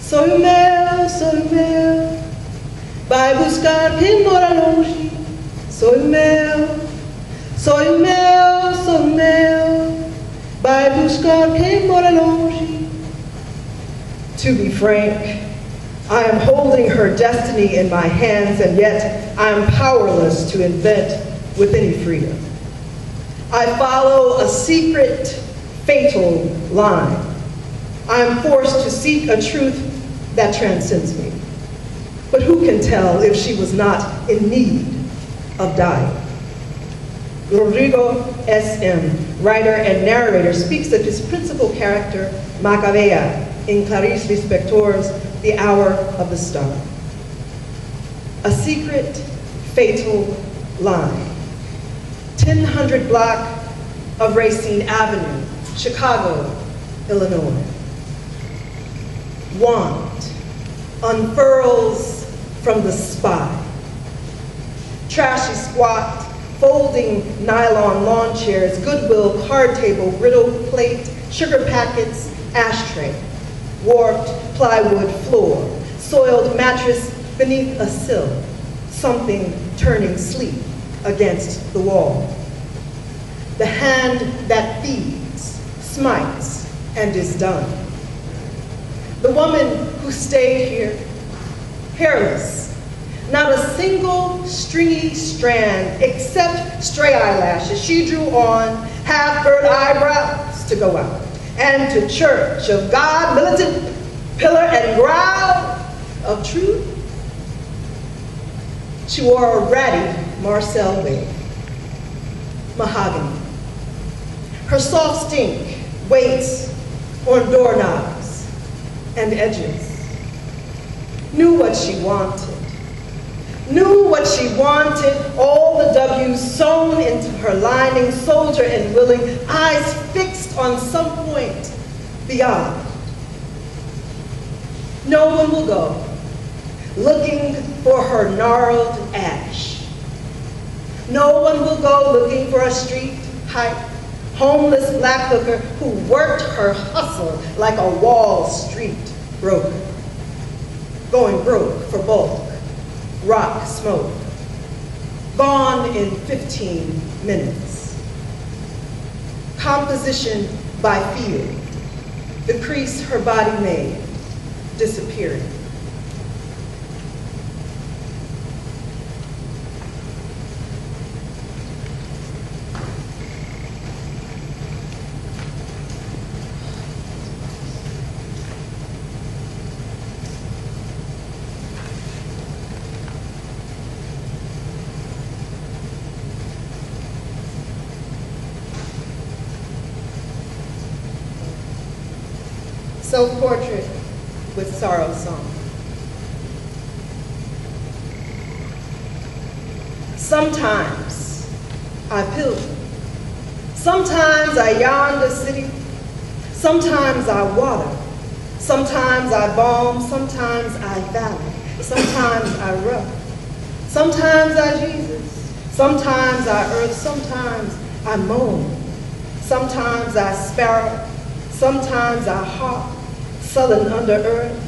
Soy meu, vai buscar quem mora longe. Soy meu, vai buscar quem mora longe. To be frank, I am holding her destiny in my hands, and yet I am powerless to invent with any freedom. I follow a secret, fatal line. I am forced to seek a truth that transcends me. But who can tell if she was not in need of dying? Rodrigo S.M., writer and narrator, speaks of his principal character, Macabea, in Clarice Lispector's The Hour of the Star. A secret, fatal line. 1000 block of Racine Avenue, Chicago, Illinois. Wand unfurls from the spine. Trashy squat, folding nylon lawn chairs, Goodwill card table, brittle plate, sugar packets, ashtray, warped plywood floor, soiled mattress beneath a sill, something turning sleep against the wall. The hand that feeds, smites, and is done. The woman who stayed here, hairless, not a single stringy strand except stray eyelashes she drew on half-burnt eyebrows to go out, and to Church of God, militant pillar and ground of truth. She wore a ratty Marcel wig, mahogany. Her soft stink waits on doorknobs and edges. Knew what she wanted. Knew what she wanted, all the W's sewn into her lining, soldier and willing, eyes fixed on some point beyond. No one will go looking for her gnarled ash. No one will go looking for a street hype, homeless black hooker who worked her hustle like a Wall Street broker, going broke for bulk, rock smoke, gone in 15 minutes. Composition by field, the crease her body made, disappearing. Self-portrait with sorrow song. Sometimes I pilgrim. Sometimes I yawn the city. Sometimes I water. Sometimes I balm. Sometimes I valley. Sometimes I rub. Sometimes I Jesus. Sometimes I earth. Sometimes I moan. Sometimes I sparrow. Sometimes I harp. Sullen under earth,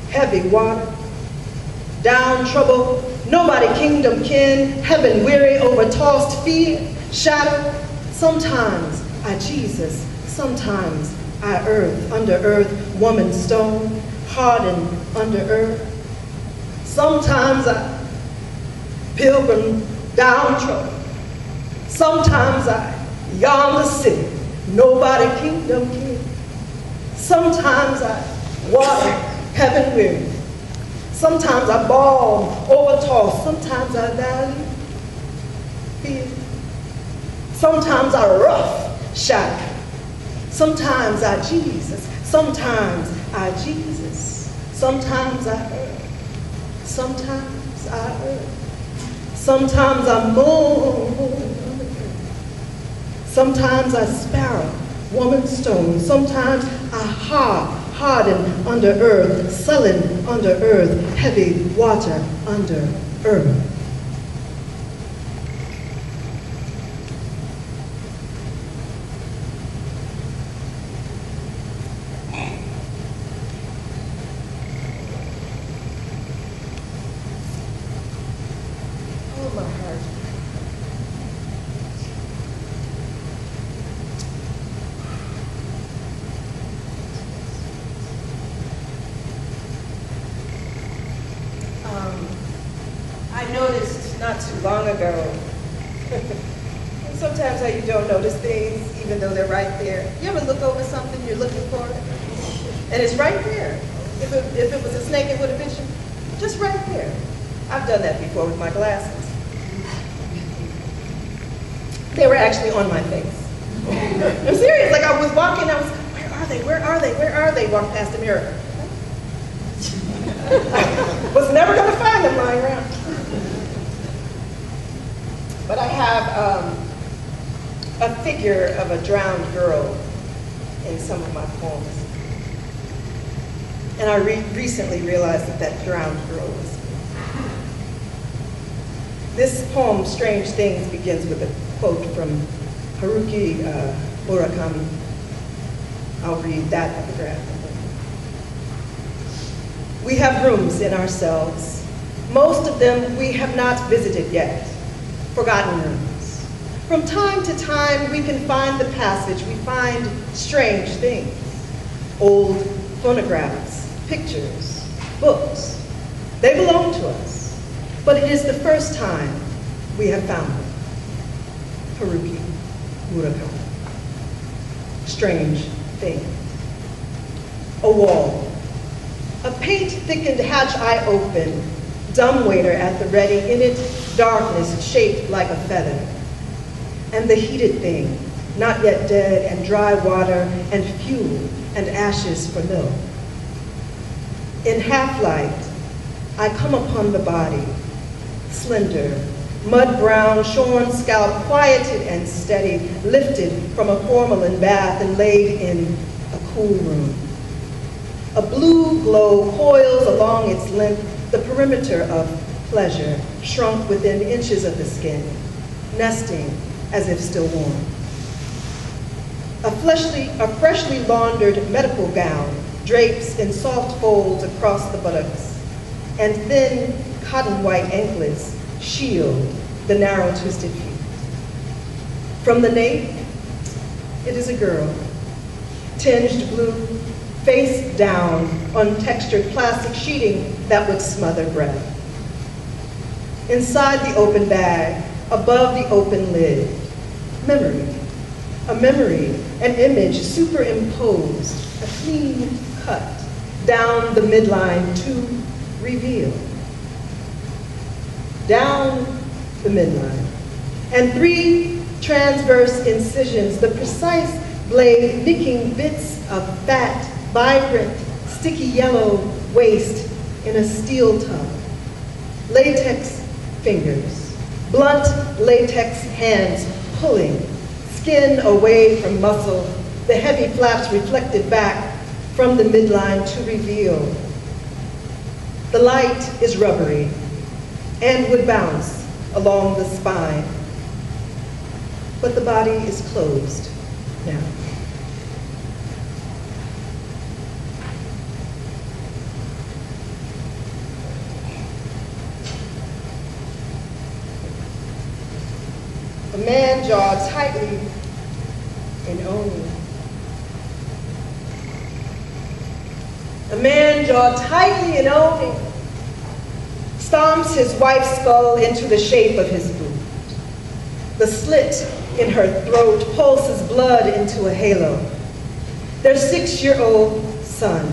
heavy water, down trouble, nobody kingdom kin, heaven weary over tossed fear, shadow. Sometimes I Jesus, sometimes I earth, under earth, woman stone, hardened under earth. Sometimes I pilgrim down trouble. Sometimes I yawn the city, nobody kingdom kin. Sometimes I water heaven weary. Sometimes I bawl over toss. Sometimes I valley fear. Sometimes I rough shadow. Sometimes I Jesus. Sometimes I Jesus. Sometimes I earth. Sometimes I earth. Sometimes I moan. Sometimes I sparrow. Woman stone, sometimes I harden under earth, sullen under earth, heavy water under earth. long ago. And sometimes how you don't notice things, even though they're right there. You ever look over something, you're looking for it, and it's right there. If it was a snake, it would have bit you. Just right there. I've done that before with my glasses. They were actually on my face. I'm serious, like I was walking, I was, where are they, where are they, where are they? Walked past the mirror. Was never gonna find them lying around. But I have a figure of a drowned girl in some of my poems. And I recently realized that that drowned girl was me. This poem, Strange Things, begins with a quote from Haruki Murakami. I'll read that epigraph. We have rooms in ourselves. Most of them we have not visited yet, forgotten rooms. From time to time, we can find the passage. We find strange things, old phonographs, pictures, books. They belong to us, but it is the first time we have found them. Haruki Murakami. Strange thing. A wall. A paint-thickened hatch I open, dumbwaiter at the ready, in it darkness shaped like a feather. And the heated thing, not yet dead, and dry water, and fuel, and ashes for milk. In half-light, I come upon the body, slender, mud-brown, shorn scalp, quieted and steady, lifted from a formalin bath and laid in a cool room. A blue glow coils along its length, the perimeter of pleasure, shrunk within inches of the skin, nesting as if still warm. A freshly laundered medical gown drapes in soft folds across the buttocks, and thin cotton white anklets shield the narrow twisted feet. From the nape, it is a girl, tinged blue, face down on textured plastic sheeting that would smother breath. Inside the open bag, above the open lid, memory, a memory, an image superimposed, a clean cut down the midline to reveal. Down the midline, and 3 transverse incisions, the precise blade nicking bits of fat, vibrant, sticky yellow waste in a steel tub. Latex fingers, blunt latex hands pulling, skin away from muscle, the heavy flaps reflected back from the midline to reveal. The light is rubbery and would bounce along the spine, but the body is closed now. A man jawed tightly in owning. A man jawed tightly in owning stomps his wife's skull into the shape of his boot. The slit in her throat pulses blood into a halo. Their 6-year-old son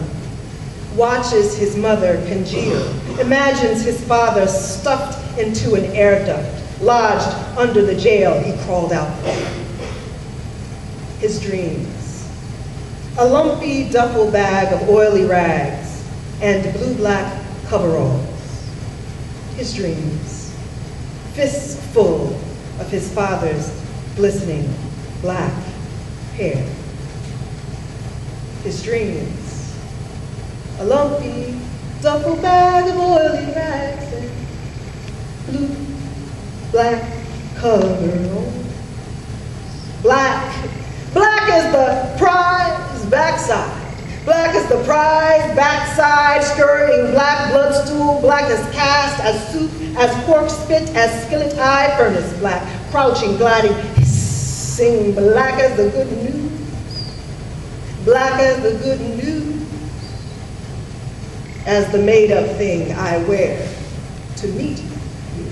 watches his mother congeal, imagines his father stuffed into an air duct, lodged under the jail he crawled out from. His dreams. A lumpy duffel bag of oily rags and blue-black coveralls. His dreams. Fists full of his father's glistening black hair. His dreams. A lumpy duffel bag of oily rags and blue-black coveralls. Black as the prize backside. Black as the prize backside, scurrying black blood stool, black as cast, as soup, as pork spit, as skillet eye, furnace black, crouching, gliding, hissing, black as the good news. Black as the good news. As the made-up thing I wear to meet you.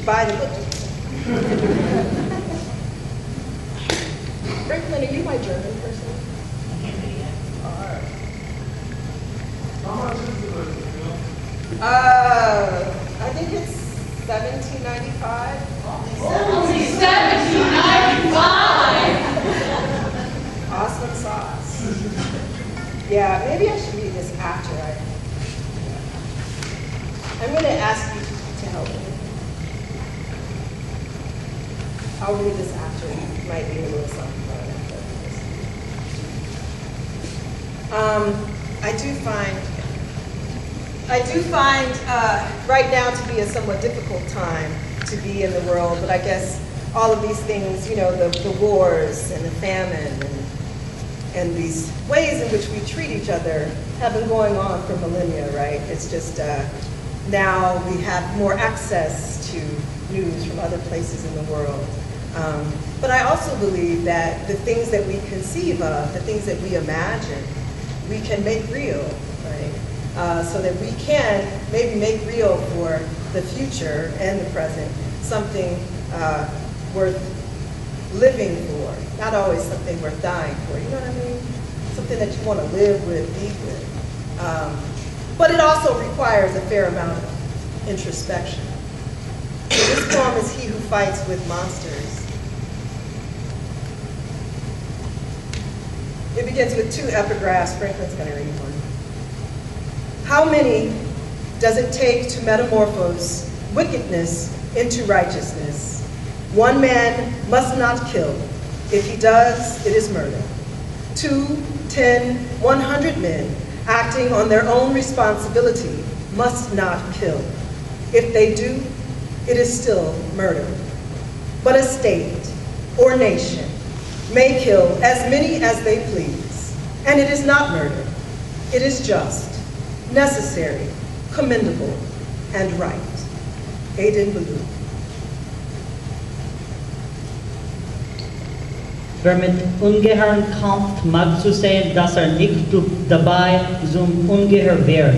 buy the book. Franklin, are you my German person? How much is the book? I think it's $17.95. Only $17.95! Awesome sauce. Yeah, maybe I should read this after I'm going to ask you to help me. I'll read this after. It might be a little something fun after this. I do find right now to be a somewhat difficult time to be in the world, but I guess all of these things, you know, the wars and the famine and these ways in which we treat each other have been going on for millennia, right? It's just now we have more access to news from other places in the world. But I also believe that the things that we conceive of, the things that we imagine, we can make real, right? So that we can maybe make real for the future and the present something worth living for, not always something worth dying for, you know what I mean? Something that you want to live with, be with. But it also requires a fair amount of introspection. So this poem is He Who Fights with Monsters. It begins with two epigraphs. Franklin's going to read one. How many does it take to metamorphose wickedness into righteousness? One man must not kill. If he does, it is murder. 2, 10, 100 men acting on their own responsibility must not kill. If they do, it is still murder. But a state or nation may kill as many as they please, and it is not murder. It is just, necessary, commendable, and right. Aiden Ballou. Wer mit ungeheuren kämpft, mag zu sehen, dass nicht dabei zum Ungeheuer wird.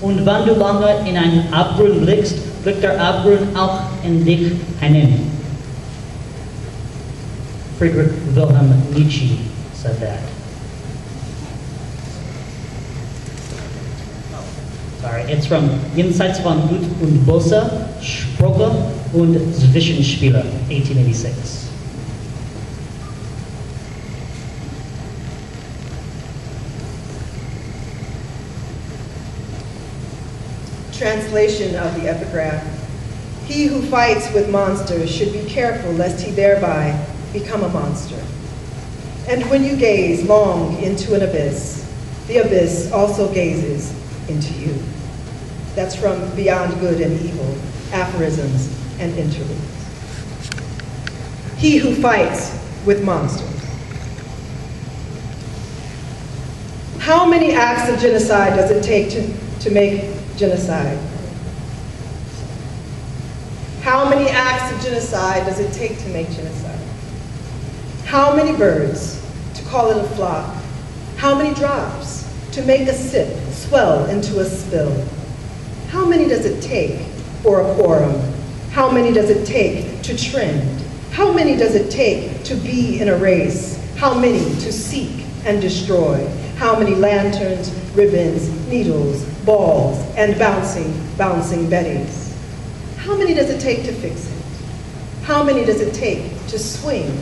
Und wenn du lange in einen Abgrund blickst, blickt der Abgrund auch in dich hinein. Friedrich Wilhelm Nietzsche said that. Sorry, it's from Jenseits von Gut und Böse, Sprache und Zwischenspiele, 1886. Translation of the epigraph. He who fights with monsters should be careful lest he thereby become a monster. And when you gaze long into an abyss, the abyss also gazes into you. That's from Beyond Good and Evil, Aphorisms and Interludes. He who fights with monsters. How many acts of genocide does it take to make genocide? How many acts of genocide does it take to make genocide? How many birds to call it a flock? How many drops to make a sip swell into a spill? How many does it take for a quorum? How many does it take to trend? How many does it take to be in a race? How many to seek and destroy? How many lanterns, ribbons, needles, balls, and bouncing betties? How many does it take to fix it? How many does it take to swing?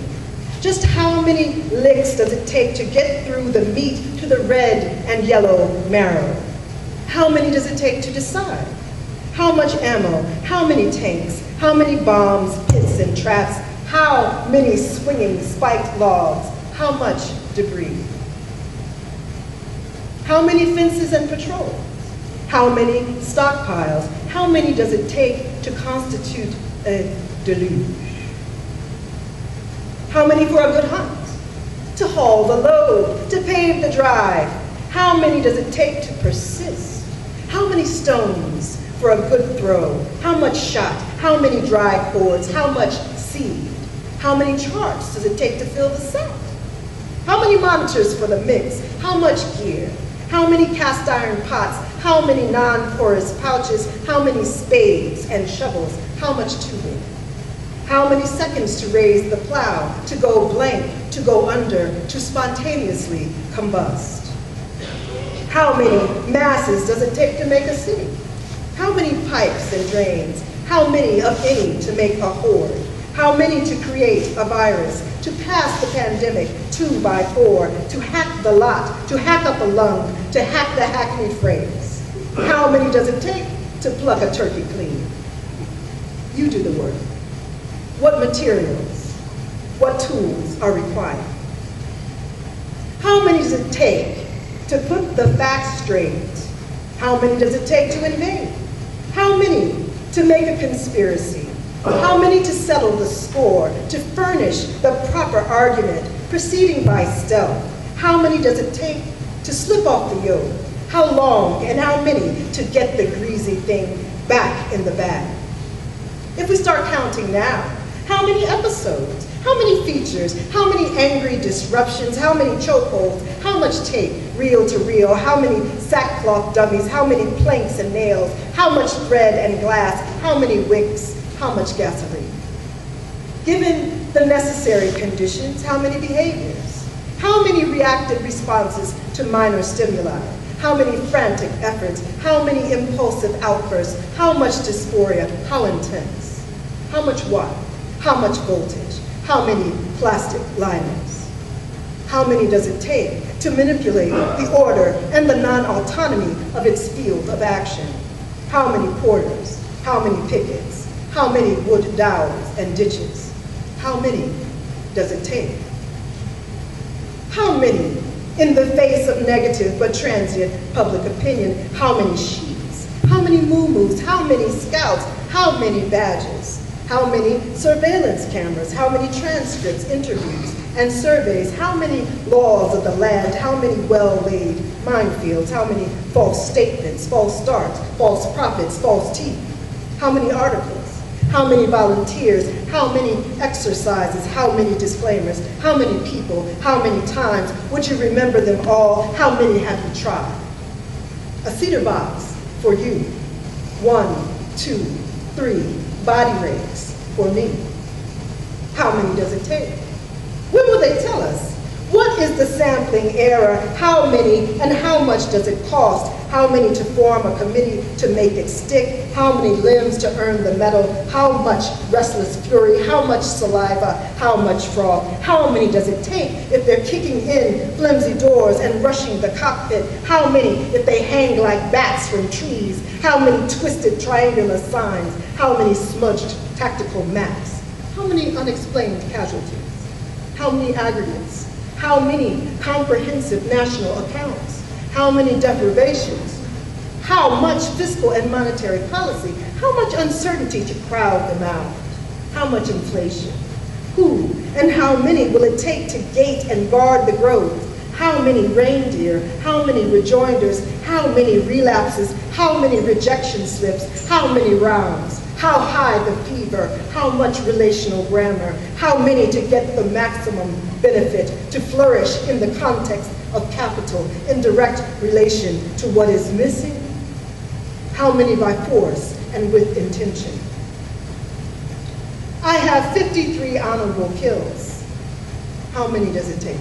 Just how many licks does it take to get through the meat to the red and yellow marrow? How many does it take to decide? How much ammo? How many tanks? How many bombs, pits, and traps? How many swinging spiked logs? How much debris? How many fences and patrols? How many stockpiles? How many does it take to constitute a deluge? How many for a good hunt? To haul the load, to pave the drive? How many does it take to persist? How many stones for a good throw? How much shot? How many dry cords? How much seed? How many charts does it take to fill the set? How many monitors for the mix? How much gear? How many cast iron pots? How many non-porous pouches? How many spades and shovels? How much tubing? How many seconds to raise the plow, to go blank, to go under, to spontaneously combust? How many masses does it take to make a city? How many pipes and drains? How many, of any, to make a horde? How many to create a virus? To pass the pandemic 2 by 4, to hack the lot, to hack up a lung, to hack the hackneyed phrase? How many does it take to pluck a turkey clean? You do the work. What materials, what tools are required? How many does it take to put the facts straight? How many does it take to invade? How many to make a conspiracy? How many to settle the score, to furnish the proper argument, proceeding by stealth? How many does it take to slip off the yoke? How long and how many to get the greasy thing back in the bag? If we start counting now, how many episodes? How many features? How many angry disruptions? How many chokeholds? How much tape, reel to reel? How many sackcloth dummies? How many planks and nails? How much thread and glass? How many wicks? How much gasoline? Given the necessary conditions, how many behaviors? How many reactive responses to minor stimuli? How many frantic efforts? How many impulsive outbursts? How much dysphoria? How intense? How much watt? How much voltage? How many plastic liners? How many does it take to manipulate the order and the non-autonomy of its field of action? How many porters? How many pickets? How many wood dowels and ditches? How many does it take? How many, in the face of negative but transient public opinion, how many sheets? How many moo-moos? How many scouts? How many badges? How many surveillance cameras? How many transcripts, interviews, and surveys? How many laws of the land? How many well-laid minefields? How many false statements, false starts, false prophets, false teeth? How many articles? How many volunteers? How many exercises? How many disclaimers? How many people? How many times? Would you remember them all? How many have you tried? A cedar box for you. 1, 2, 3 body rakes for me. How many does it take? When will they tell us? What is the sampling error? How many and how much does it cost? How many to form a committee to make it stick? How many limbs to earn the medal? How much restless fury? How much saliva? How much froth? How many does it take if they're kicking in flimsy doors and rushing the cockpit? How many if they hang like bats from trees? How many twisted triangular signs? How many smudged tactical maps? How many unexplained casualties? How many aggregates? How many comprehensive national accounts? How many deprivations? How much fiscal and monetary policy? How much uncertainty to crowd them out? How much inflation? Who and how many will it take to gate and guard the grove? How many reindeer? How many rejoinders? How many relapses? How many rejection slips? How many rounds? How high the fever? How much relational grammar? How many to get the maximum benefit, to flourish in the context of capital in direct relation to what is missing? How many by force and with intention? I have 53 honorable kills. How many does it take?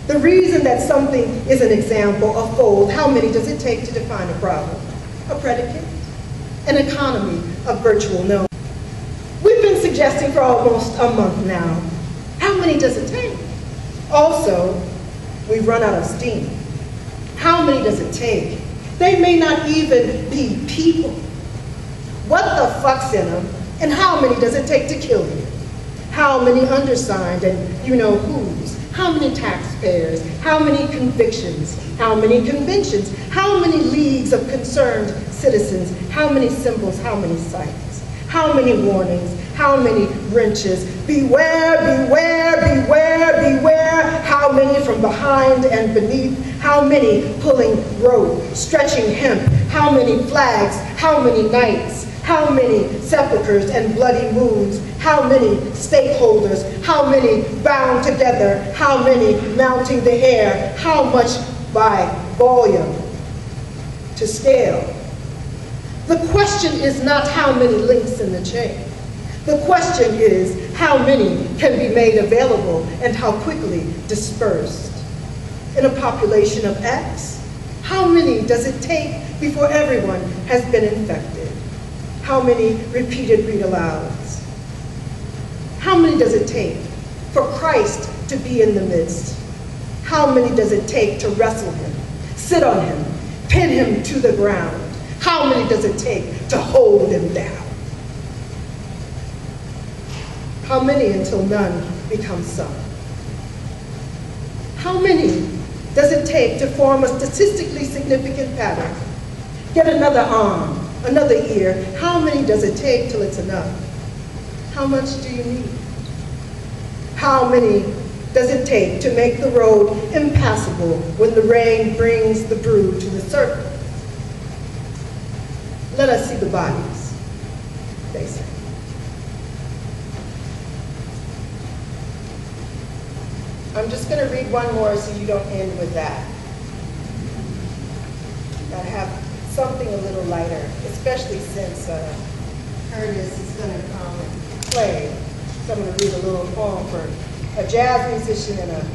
The reason that something is an example, a fold, how many does it take to define a problem? A predicate? An economy of virtual knowing. We've been suggesting for almost a month now. How many does it take? Also, we've run out of steam. How many does it take? They may not even be people. What the fuck's in them, and how many does it take to kill you? How many undersigned and you-know-whos? How many taxpayers? How many convictions? How many conventions? How many leagues of concerned citizens? How many symbols? How many sites? How many warnings? How many wrenches? Beware, beware, beware, beware. How many from behind and beneath? How many pulling rope, stretching hemp? How many flags? How many nights? How many sepulchers and bloody moons? How many stakeholders? How many bound together? How many mounting the air? How much by volume to scale? The question is not how many links in the chain. The question is how many can be made available and how quickly dispersed. In a population of X, how many does it take before everyone has been infected? How many repeated read-alouds? How many does it take for Christ to be in the midst? How many does it take to wrestle him, sit on him, pin him to the ground? How many does it take to hold him down? How many until none become some? How many does it take to form a statistically significant pattern? Get another arm, another ear. How many does it take till it's enough? How much do you need? How many does it take to make the road impassable when the rain brings the brew to the surface? Let us see the bodies, they say. I'm just going to read one more so you don't end with that. I have something a little lighter, especially since Curtis is going to come and play. So I'm going to read a little poem for a jazz musician and a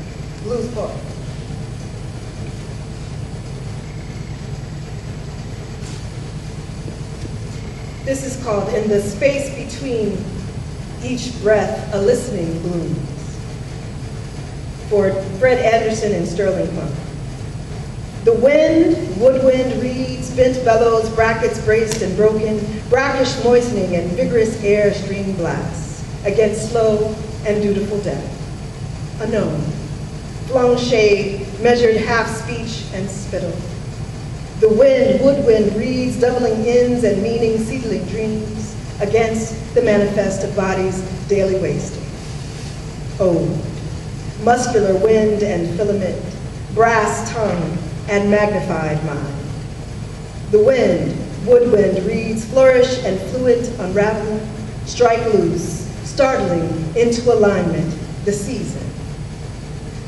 blues poet. This is called In the Space Between Each Breath, a Listening Blooms, for Fred Anderson and Sterling Punk. The wind, woodwind, reeds, bent bellows, brackets braced and broken, brackish moistening and vigorous air stream blasts against slow and dutiful death. A gnome, flung shade, measured half speech and spittle. The wind, woodwind, reeds, doubling ends and meaning, seedling dreams against the manifest of bodies daily wasting. Old, muscular wind and filament, brass tongue and magnified mind. The wind, woodwind, reeds flourish and fluent unraveling, strike loose, startling into alignment the season.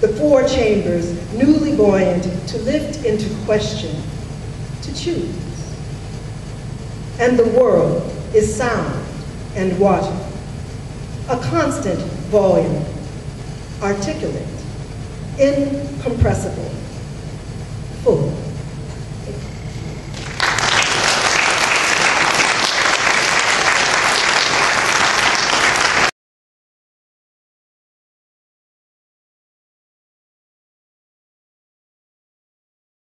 The four chambers, newly buoyant, to lift into question, to choose. And the world is sound and water, a constant volume, articulate, incompressible, full.